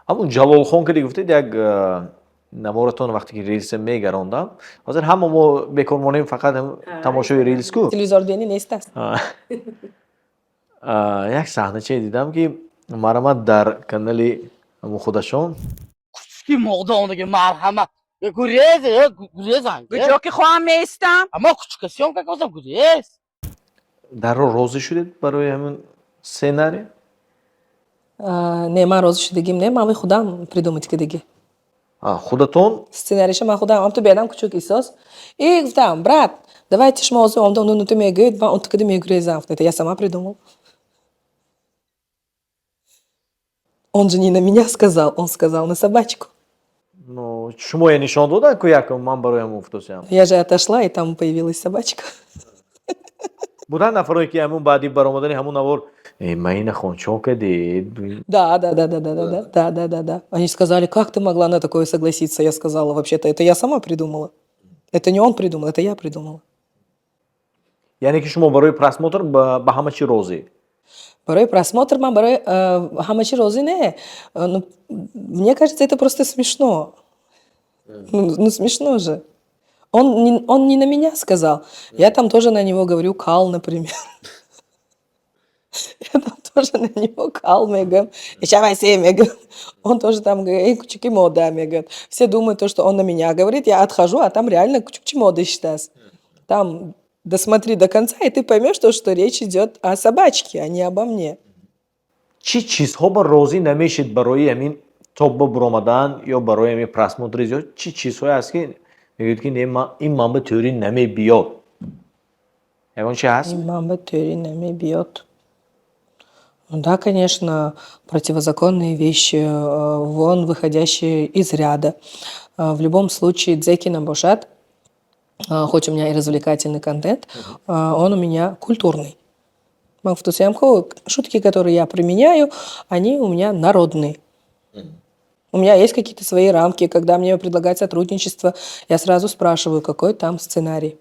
همون جلالخان که گفتید یک نوارتون وقتی که ریلز میگراندم حاضر همه ما بکار مانیم فقط هم تماشای ریلز کو تلویزیون دینی نیست است. یک صحنه چه دیدم که مرامت در کانال خودشون Ki moda ondaki merhamet. Gurez ya gurez hangi? کجا که خواهم میستم Ama küçük kasıyorum ki kızım gurez. در رو راضی شدید برای همین سناریو Не, man rozi shudagim не, man خودم придумать که دیگه. خودتون Сценариша man خودم. تو بیادم کوچک ایساس. И гفتم, брат, давайте ж мозу, он ты мне говорит, он ты когда мне грезам. Это я сама придумал. Он же не на меня сказал, он сказал на собачку. ну شما یه نشان دادن که یک من برایم افتادم Я же отошла, и там появилась собачка. بودن نفرایی که همون بعدی برآمدن همون نوار من نخون چون که دید Да. Они сказали, как ты могла на такое согласиться? Я сказала, вообще-то это я сама придумала. Это не он придумал, это я придумала. یعنی که شما برای پرسموتر به همه چی راضی Барой просмотр, барой хамачи розы не. Мне кажется, это просто смешно. Ну смешно же. Он не на меня сказал. Я там тоже на него говорю кал, например. Я там тоже на него кал, мегам. Мегам. Он тоже там говорит, эй, кучуки мода, мегам. Все думают, то, что он на меня говорит, я отхожу, а там реально кучуки мода считается. Там досмотри до конца, и ты поймешь, что речь идет о собачке, а не обо мне. چی چیزها با راضی نمیشید برای همین توپ برآمدن یا برای همین پرسموتر یا چی چیزهایی هست که میگید که این من به تئوری نمی بیاد یکون چی هست Мама теориями бьет. Да, конечно, противозаконные вещи, вон выходящие из ряда. В любом случае, Дзеки Набушат, хоть у меня и развлекательный контент, он у меня культурный. Шутки, которые я применяю, они у меня народные. У меня есть какие-то свои рамки. Когда мне предлагают сотрудничество, я сразу спрашиваю, какой там сценарий.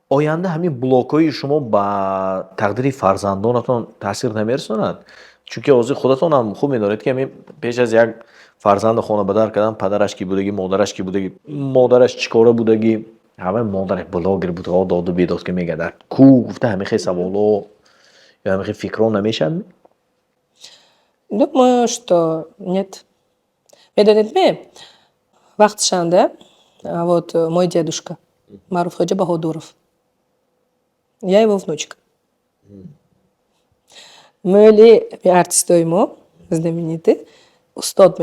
آینده همین بلاک‌های شما با تقدیر فرزندانتون تاثیر نمی‌رساند چون که اوضاع خودتون هم خوب می‌دونید که همین پیش از یک فرزند خانواده کردن پدرش کی بودگی مادرش کی بودگی مادرش چیکاره بودگی همه مادر بلاگر بود آ داد و بیداد که میگه در کو گفته همین خیلی سوالا یا همین فکرا نمیشن Думаю, что нет. Медонетме, Вахтшанда, вот мой дедушка, Маруф Хаджи Бахадуров. Я его внучка. Мы ли артист знаменитый, Устод